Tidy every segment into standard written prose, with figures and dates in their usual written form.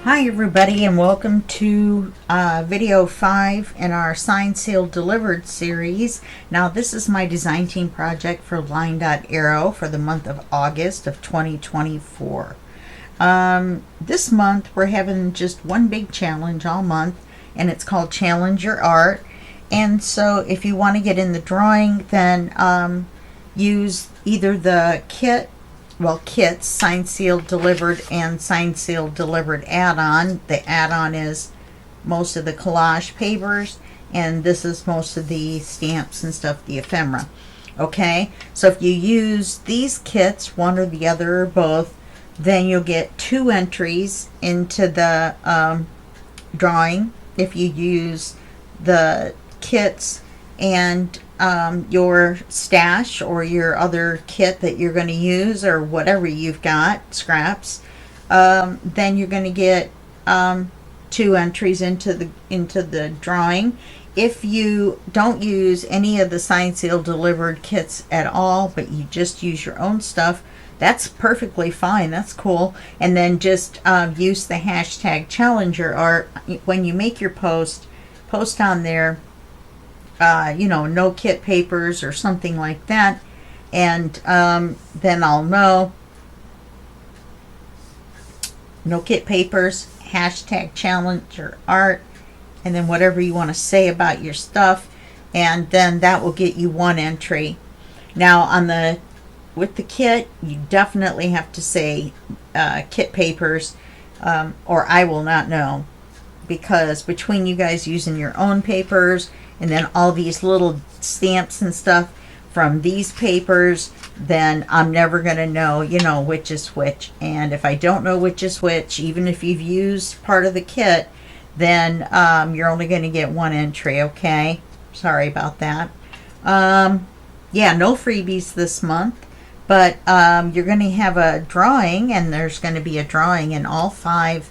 Hi everybody, and welcome to video 5 in our Signed, Sealed, Delivered series. Now this is my design team project for LineDotArrow for the month of August of 2024. This month we're having just one big challenge all month, and it's called Challenge Your Art. And so if you want to get in the drawing, then use either the kits, Signed, Sealed, Delivered, and Signed, Sealed, Delivered add-on. The add-on is most of the collage papers, and this is most of the stamps and stuff, the ephemera. Okay, so if you use these kits, one or the other or both, then you'll get 2 entries into the drawing. If you use the kits and your stash or your other kit that you're going to use, or whatever you've got, scraps, then you're going to get 2 entries into the drawing. If you don't use any of the Signed, Sealed, Delivered kits at all, but you just use your own stuff, that's perfectly fine. That's cool. And then just use the hashtag #ChallengeYourArt when you make your post on there, no kit papers or something like that, and then I'll know. No kit papers, hashtag #ChallengeYourArt, and then whatever you want to say about your stuff, and then that will get you 1 entry. Now with the kit, you definitely have to say kit papers, or I will not know, because between you guys using your own papers and then all these little stamps and stuff from these papers, then I'm never going to know, which is which. And if I don't know which is which, even if you've used part of the kit, then you're only going to get 1 entry, okay? Sorry about that. Yeah, no freebies this month, but you're going to have a drawing, and there's going to be a drawing in all 5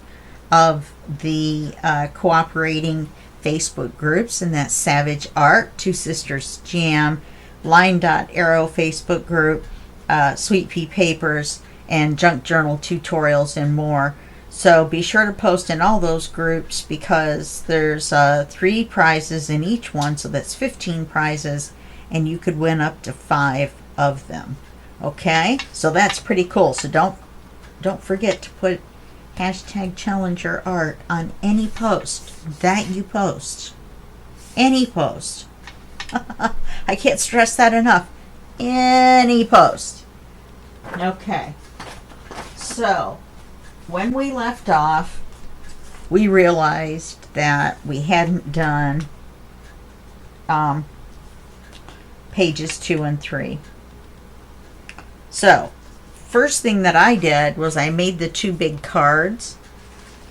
of the cooperating Facebook groups, and that's SavageArt, TwoSisterJam, LineDotArrow Facebook group, Sweet Pea Papers, and Junk Journal Tutorials, and more. So be sure to post in all those groups, because there's 3 prizes in each one, so that's 15 prizes, and you could win up to 5 of them. Okay, so that's pretty cool. So don't forget to put hashtag #ChallengeYourArt on any post that you post. Any post. I can't stress that enough. Any post. Okay. So, when we left off, we realized that we hadn't done pages 2 and 3. So, first thing that I did was I made the 2 big cards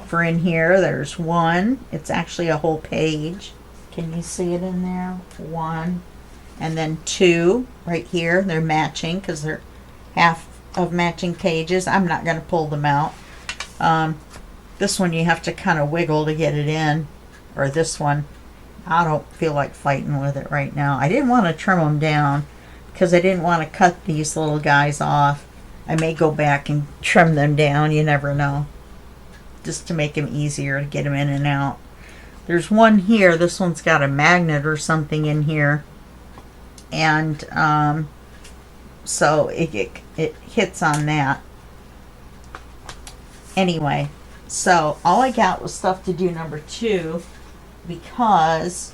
for in here. There's 1. It's actually a whole page. Can you see it in there? 1. And then 2 right here. They're matching because they're half of matching pages. I'm not going to pull them out. This one you have to kind of wiggle to get it in. Or this one. I don't feel like fighting with it right now. I didn't want to trim them down because I didn't want to cut these little guys off. I may go back and trim them down, you never know, just to make them easier to get them in and out. There's one here. This one's got a magnet or something in here, and so it hits on that. Anyway, so all I got was stuff to do number 2, because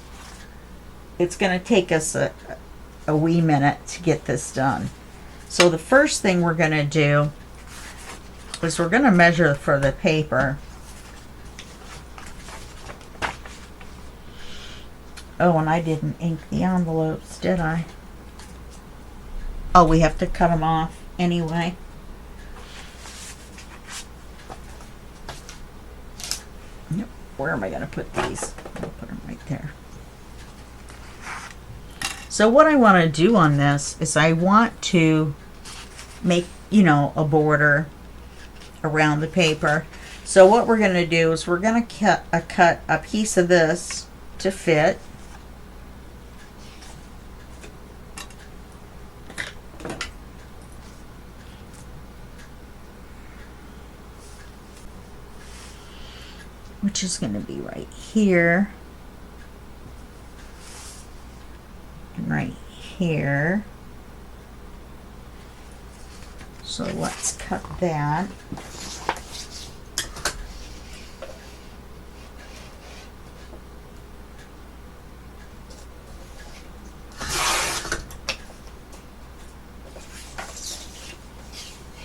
it's going to take us a wee minute to get this done. So the first thing we're going to do is we're going to measure for the paper. Oh, and I didn't ink the envelopes, did I? Oh, we have to cut them off anyway. Yep. Where am I going to put these? I'll put them right there. So what I want to do on this is I want to make, a border around the paper. So what we're going to do is we're going to cut a piece of this to fit. which is going to be right here and right here. So let's cut that.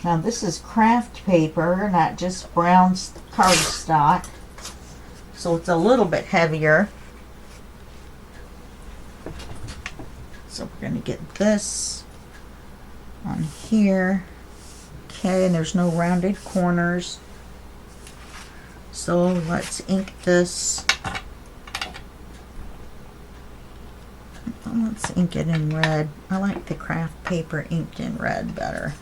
Now this is craft paper, not just brown cardstock, so it's a little bit heavier. So we're going to get this on here. Okay, and there's no rounded corners. So let's ink this. Let's ink it in red. I like the craft paper inked in red better.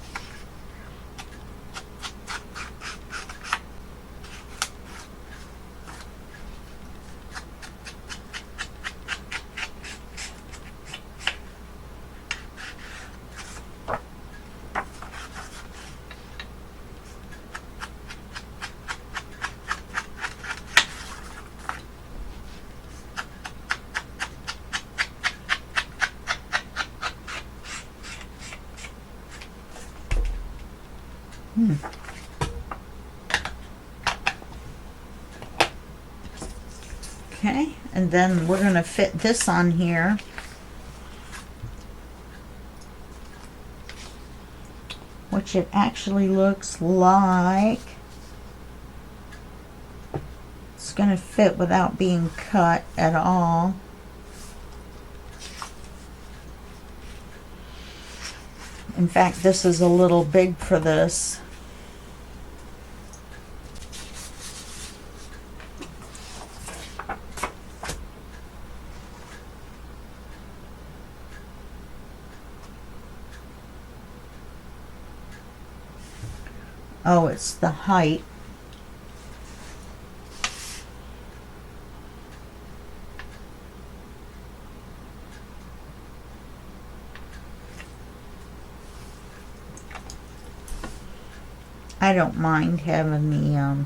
Okay, and then we're going to fit this on here. Which it actually looks like it's going to fit without being cut at all. In fact, this is a little big for this. Oh, it's the height. I don't mind having the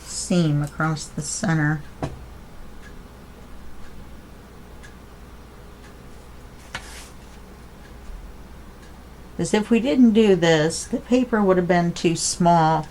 seam across the center. Because if we didn't do this, the paper would have been too small.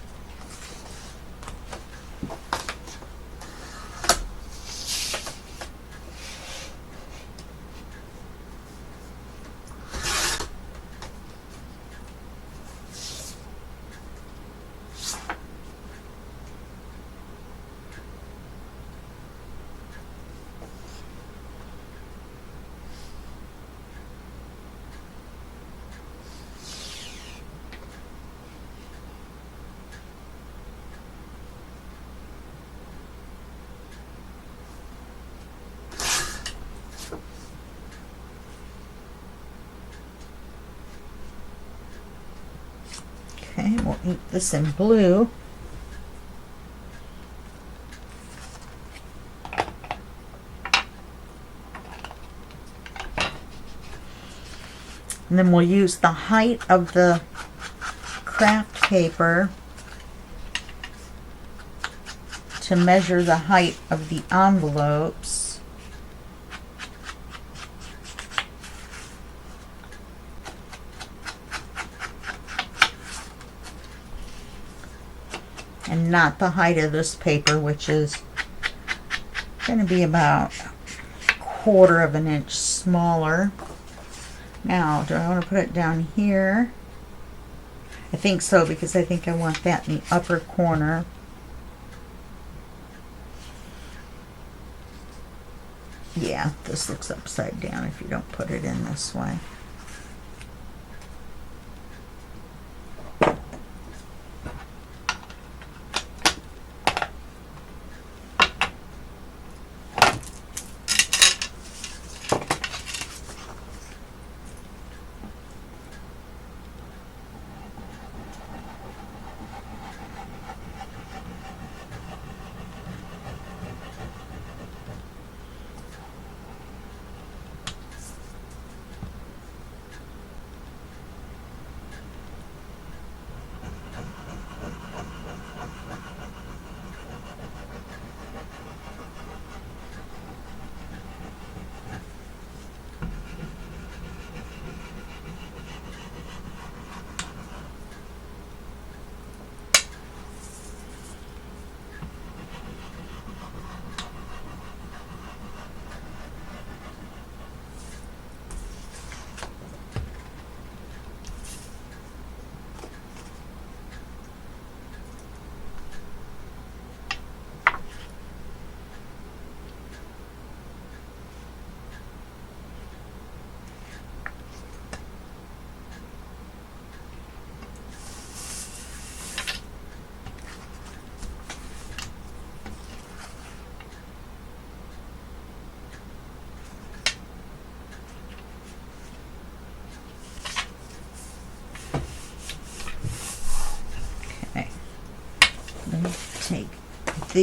Okay, we'll ink this in blue. And then we'll use the height of the craft paper to measure the height of the envelopes. And not the height of this paper, which is going to be about 1/4 of an inch smaller. Now, do I want to put it down here? I think so, because I think I want that in the upper corner. Yeah, this looks upside down if you don't put it in this way.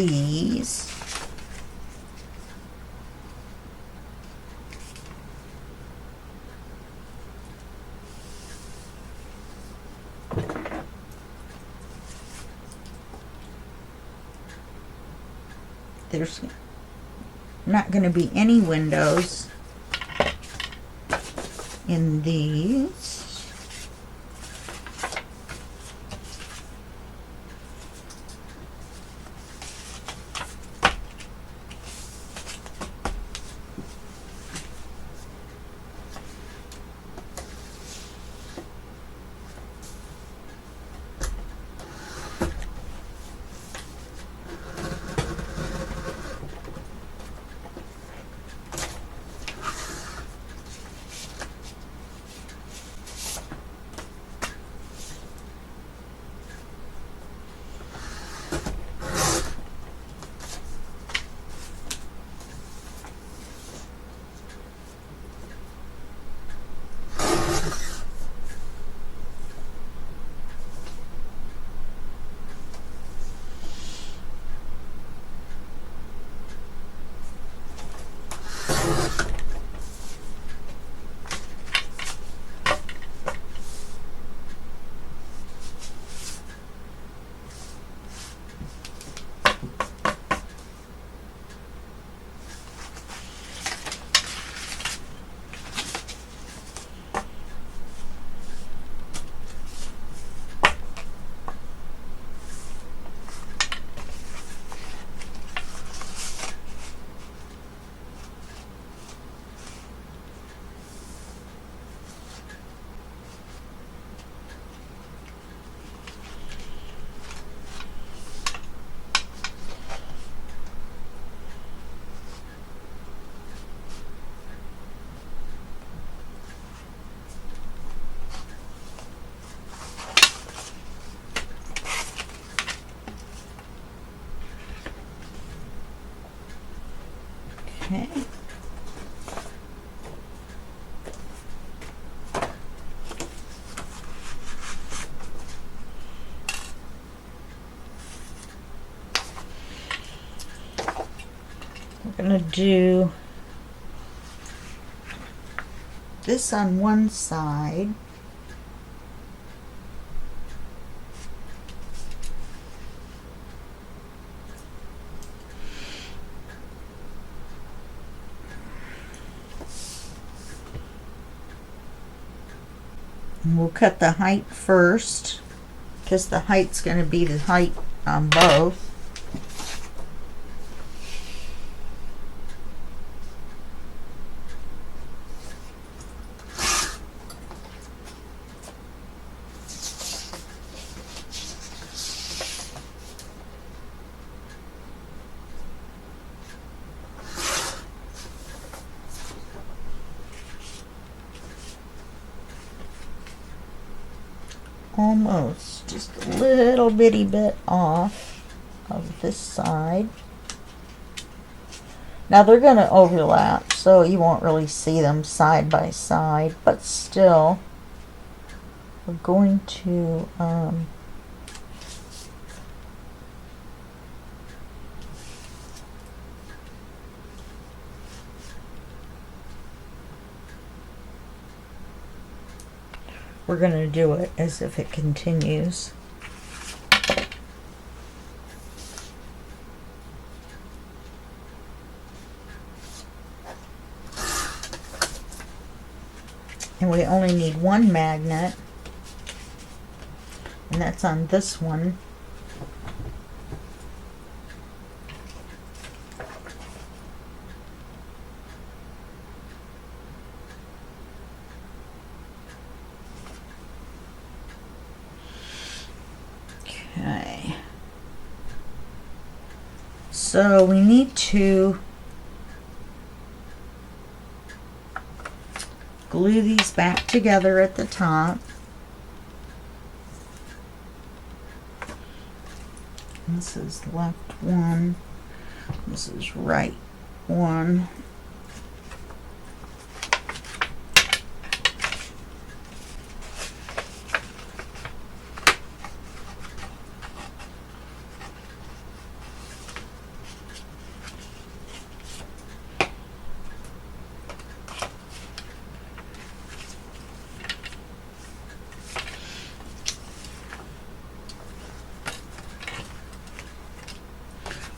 these. There's not going to be any windows in these. Okay. We're going to do this on one side. And we'll cut the height first, because the height's going to be the height on both. Almost just a little bitty bit off of this side. Now they're going to overlap, so you won't really see them side by side, but still we're going to we're going to do it as if it continues. And we only need one magnet, and that's on this one. Okay. So we need to glue these back together at the top. This is left one. This is right one.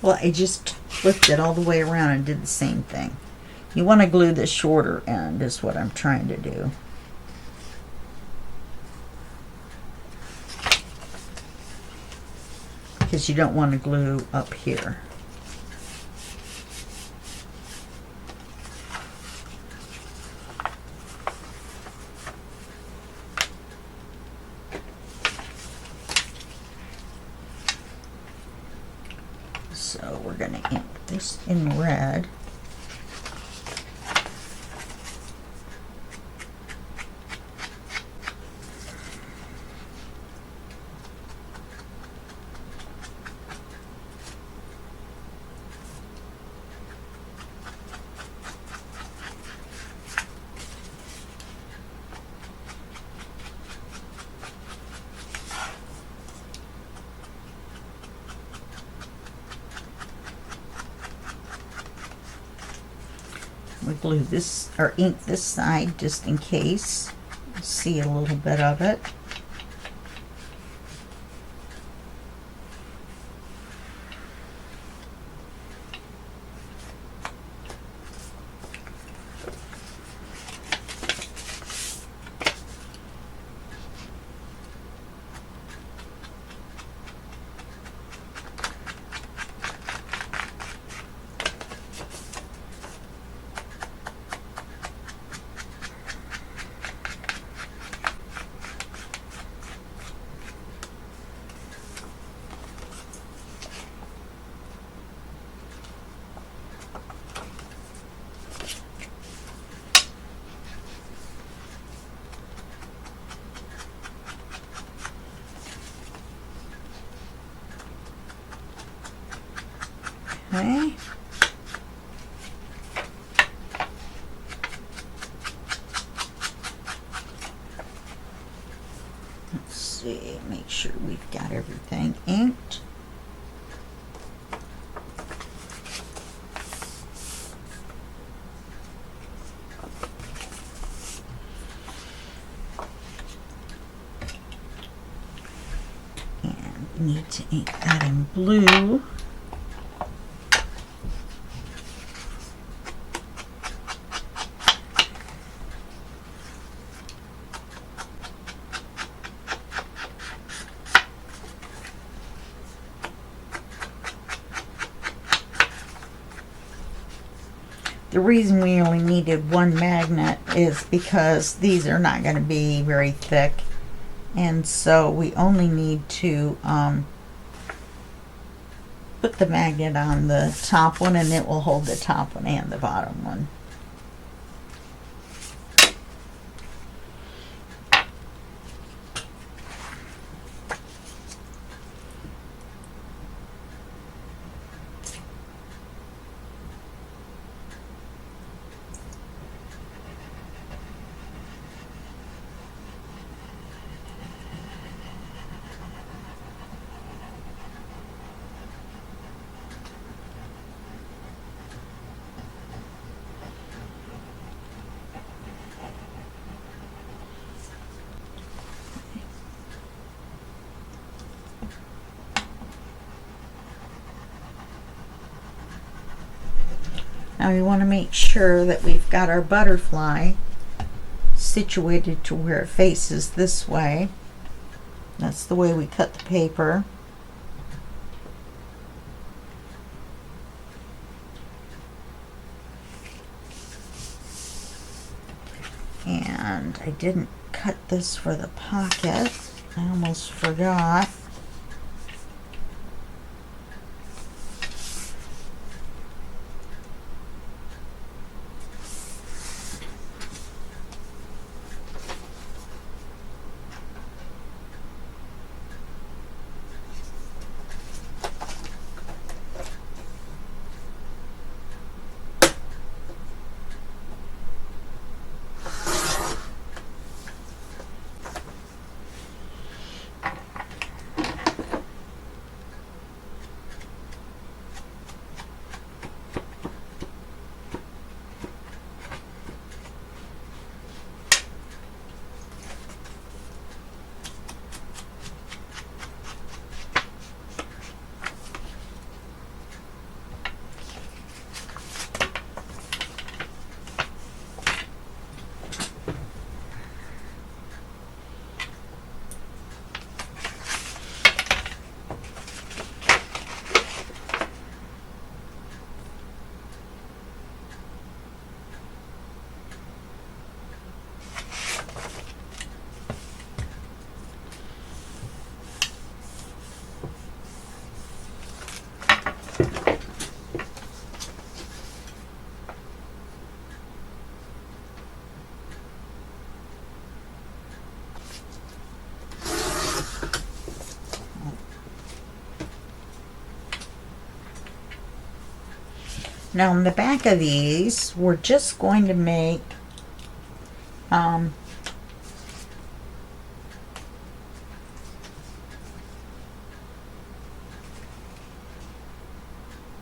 Well, I just flipped it all the way around and did the same thing. You want to glue the shorter end is what I'm trying to do. Because you don't want to glue up here. So we're going to ink this in red. We glue this, or ink this side just in case. See a little bit of it. Okay. Let's see, make sure we've got everything inked. And we need to ink that in blue. The reason we only needed one magnet is because these are not going to be very thick, and so we only need to put the magnet on the top one, and it will hold the top one and the bottom one. Now we want to make sure that we've got our butterfly situated to where it faces this way. That's the way we cut the paper. And I didn't cut this for the pocket. I almost forgot. Now on the back of these, we're just going to make yeah,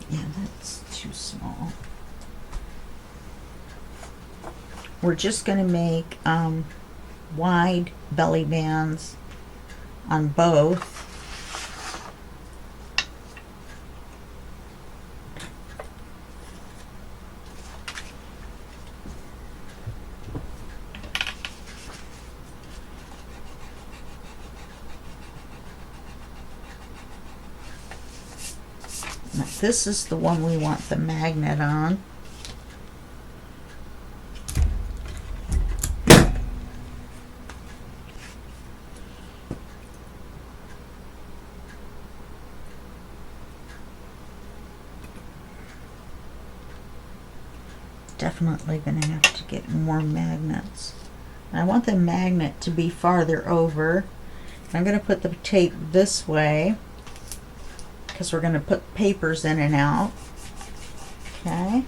that's too small. We're just going to make wide belly bands on both. Now, this is the one we want the magnet on. Definitely going to have to get more magnets. I want the magnet to be farther over. I'm going to put the tape this way because we're going to put papers in and out. Okay.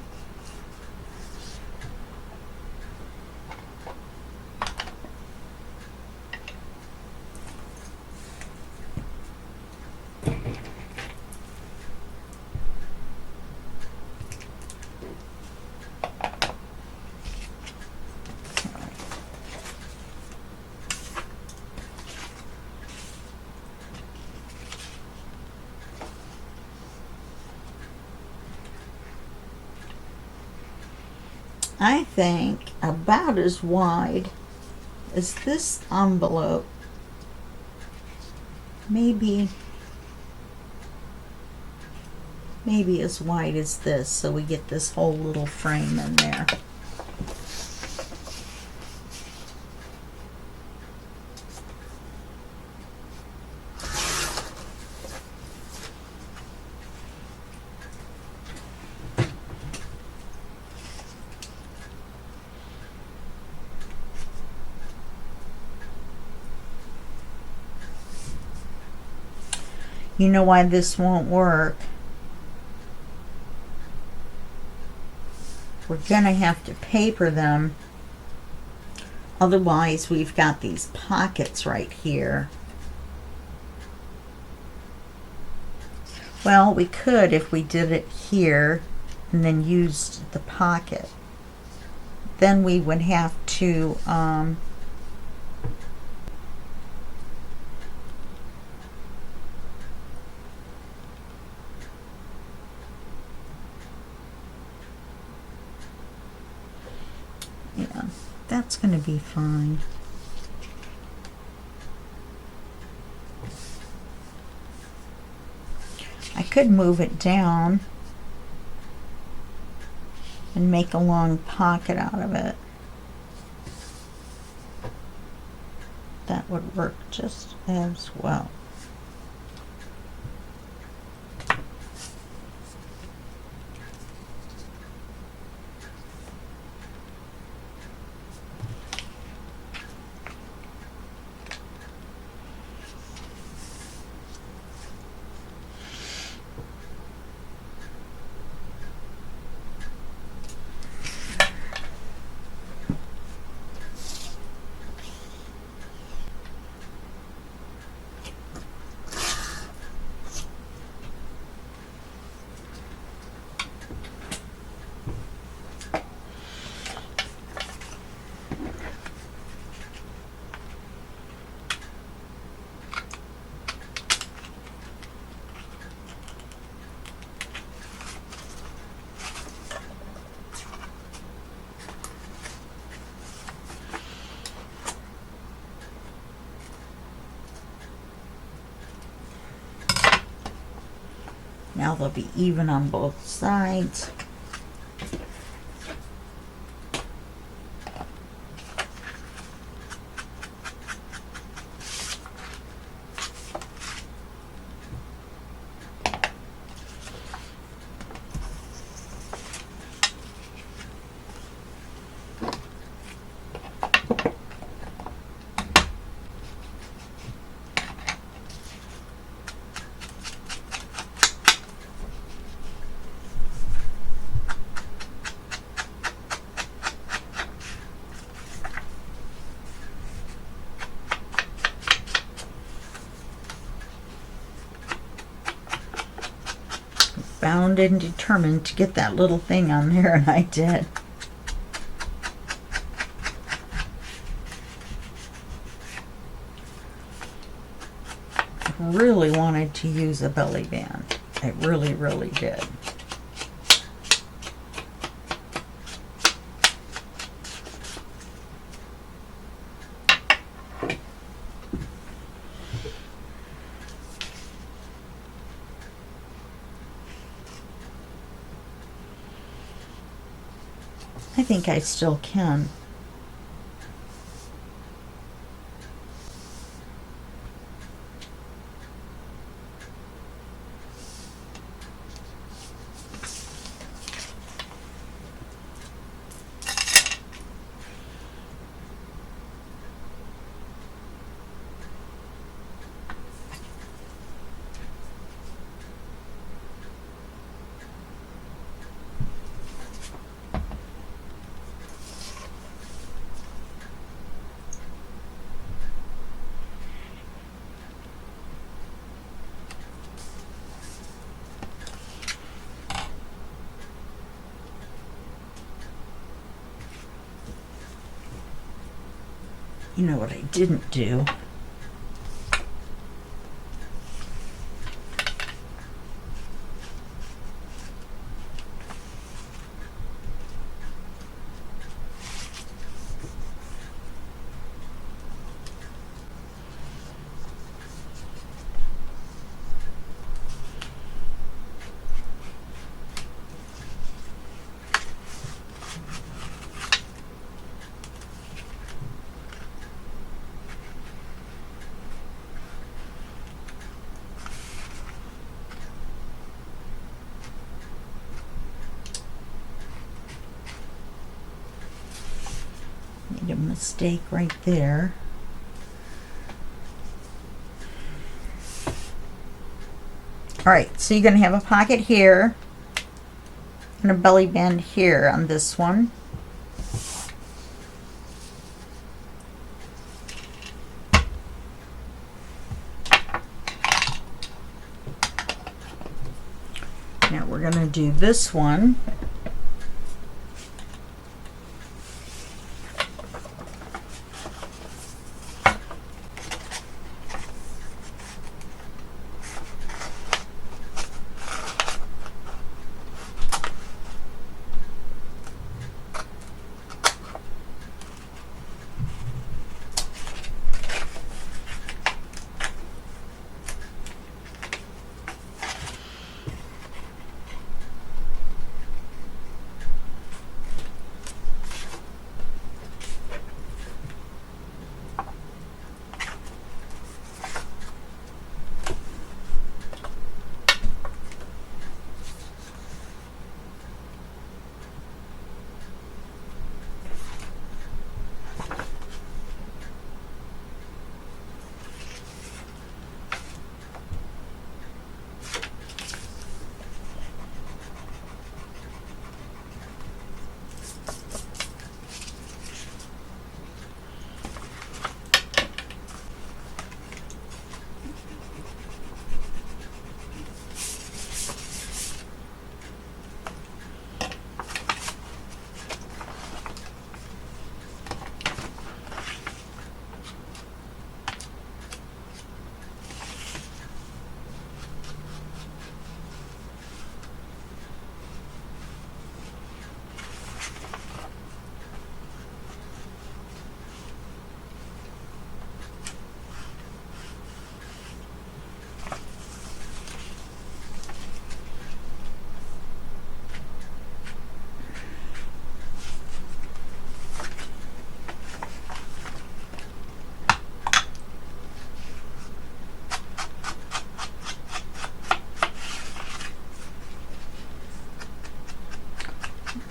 I think about as wide as this envelope, maybe as wide as this, so we get this whole little frame in there. You know why this won't work? We're gonna have to paper them. Otherwise, we've got these pockets right here. Well, we could if we did it here and then used the pocket. Then we would have to yeah, that's going to be fine. I could move it down and make a long pocket out of it. That would work just as well. Now they'll be even on both sides. bound and determined to get that little thing on there, and I did. I really wanted to use a belly band. I really, really did. I think I still can. You know what I didn't do? Made a mistake right there. Alright, so you're going to have a pocket here and a belly band here on this one. Now we're going to do this one.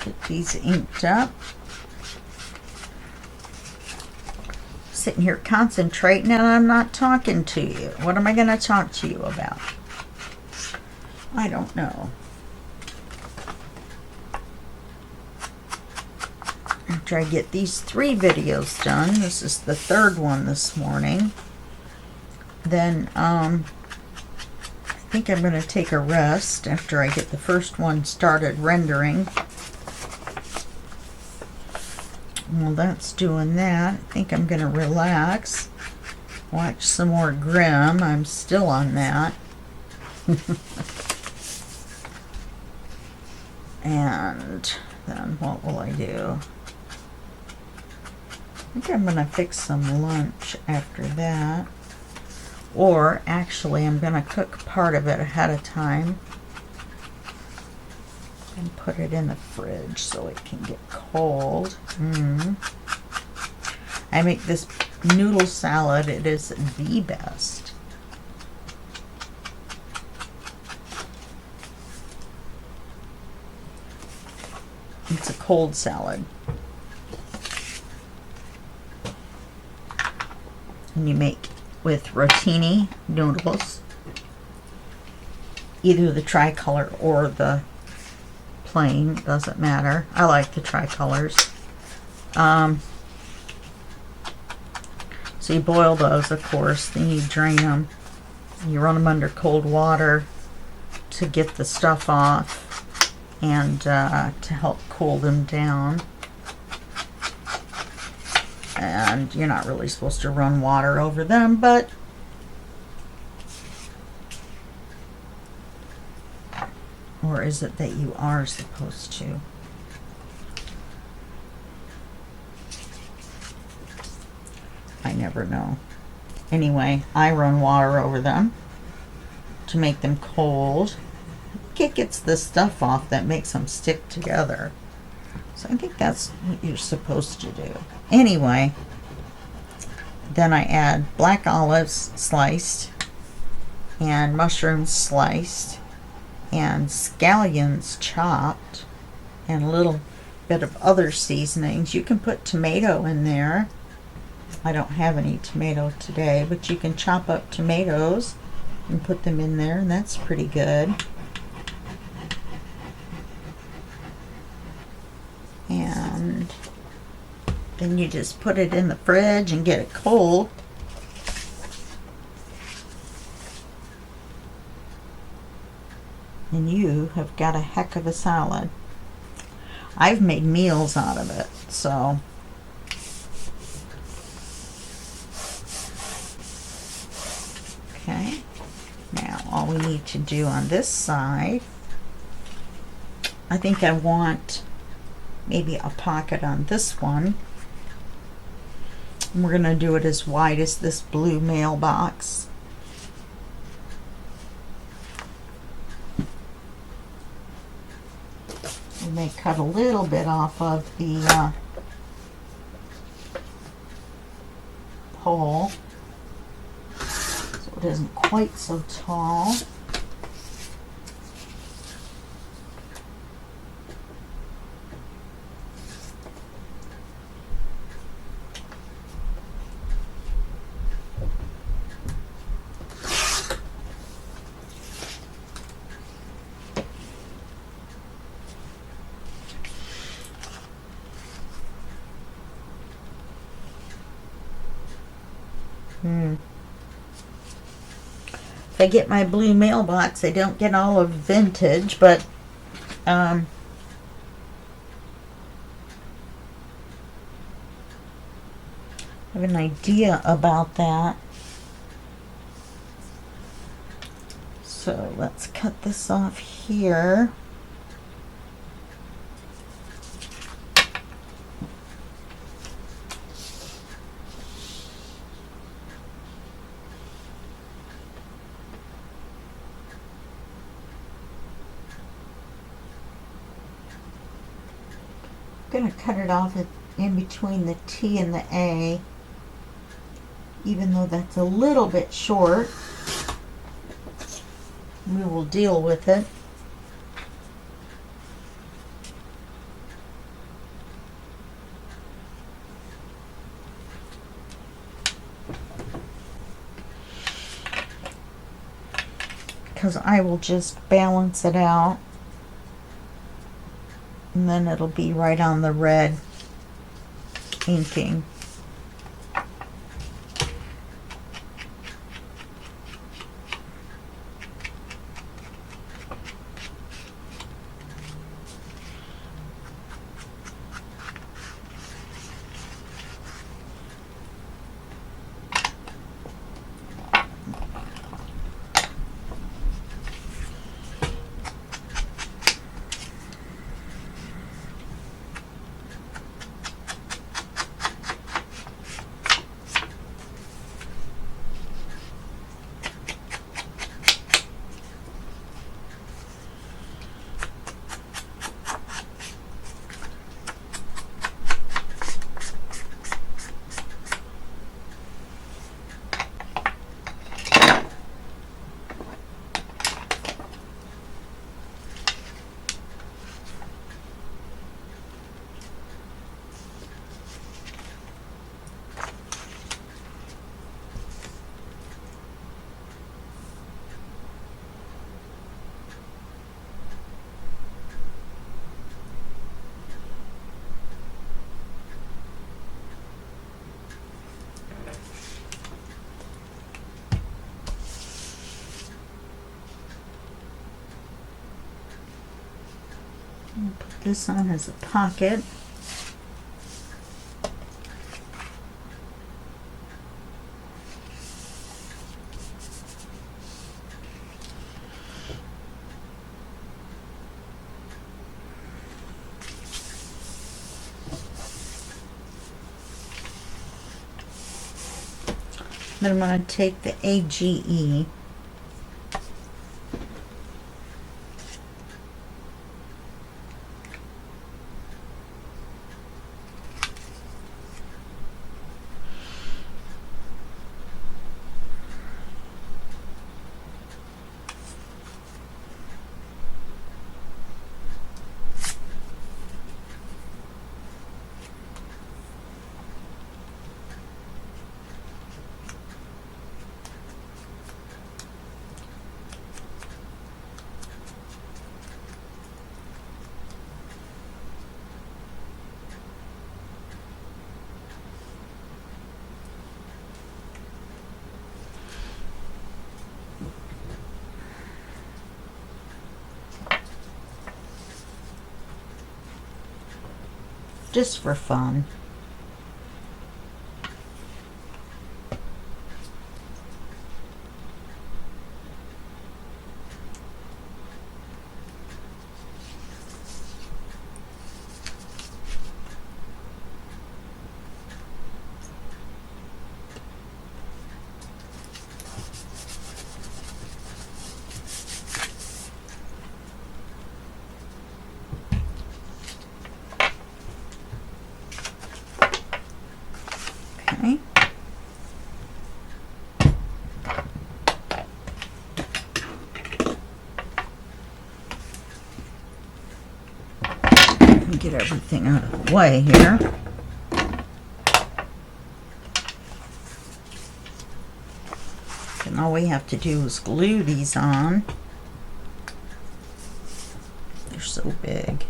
Get these inked up. Sitting here concentrating and I'm not talking to you. What am I going to talk to you about? I don't know. After I get these 3 videos done, this is the 3rd one this morning, then I think I'm going to take a rest after I get the first one started rendering. Well, that's doing that. I think I'm going to relax, watch some more Grimm. I'm still on that. And then what will I do? I think I'm going to fix some lunch after that. Or actually, I'm going to cook part of it ahead of time and put it in the fridge so it can get cold. I make this noodle salad. It is the best. It's a cold salad. And you make with rotini noodles, either the tricolor or the plain, doesn't matter. I like the tricolors. So you boil those, of course, then you drain them. You run them under cold water to get the stuff off and to help cool them down. And you're not really supposed to run water over them, but or is it that you are supposed to? I never know. Anyway, I run water over them to make them cold. It gets the stuff off that makes them stick together. So I think that's what you're supposed to do. Anyway, then I add black olives sliced and mushrooms sliced and scallions chopped and a little bit of other seasonings. You can put tomato in there. I don't have any tomato today, but you can chop up tomatoes and put them in there, and that's pretty good. And then you just put it in the fridge and get it cold. And you have got a heck of a salad. I've made meals out of it, so okay. Now all we need to do on this side, I think I want maybe a pocket on this one. And we're going to do it as wide as this blue mailbox. We may cut a little bit off of the hole so it isn't quite so tall. If I get my blue mailbox, I don't get all of vintage, but I have an idea about that. So let's cut this off here. I'm going to cut it off in between the T and the A, even though that's a little bit short. We will deal with it. Because I will just balance it out. And then it'll be right on the red inking. this on as a pocket. Then I'm going to take the AGE just for fun. Okay. Get everything out of the way here. And all we have to do is glue these on. They're so big.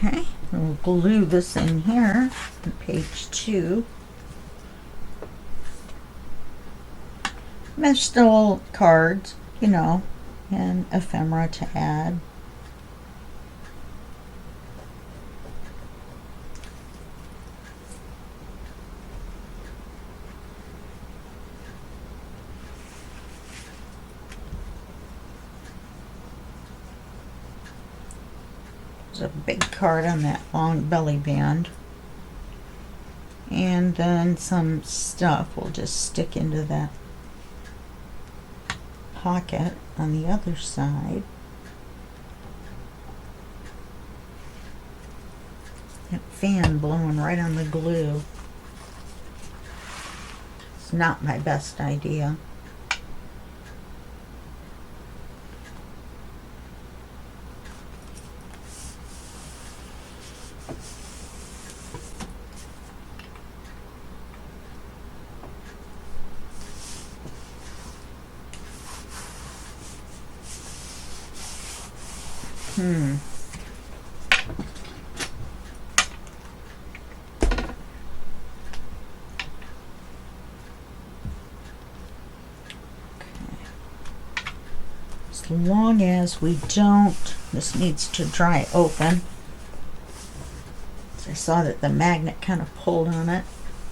Okay, we'll glue this in here on page 2. Meshed old cards, you know, and ephemera to add. There's a big card on that long belly band. And then some stuff will just stick into that pocket on the other side. That fan blowing right on the glue. It's not my best idea. As long as we don't, this needs to dry open. I saw that the magnet kind of pulled on it.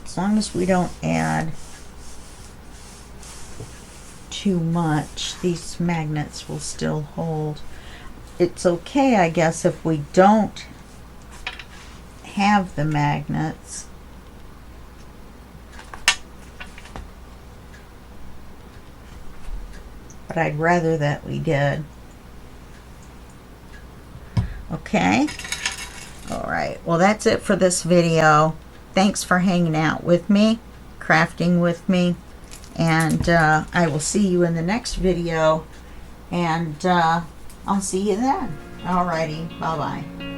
As long as we don't add too much, these magnets will still hold. It's okay, I guess, if we don't have the magnets. But I'd rather that we did. Okay. All right. Well, that's it for this video. Thanks for hanging out with me, crafting with me, and I will see you in the next video, and I'll see you then. Alrighty. Bye-bye.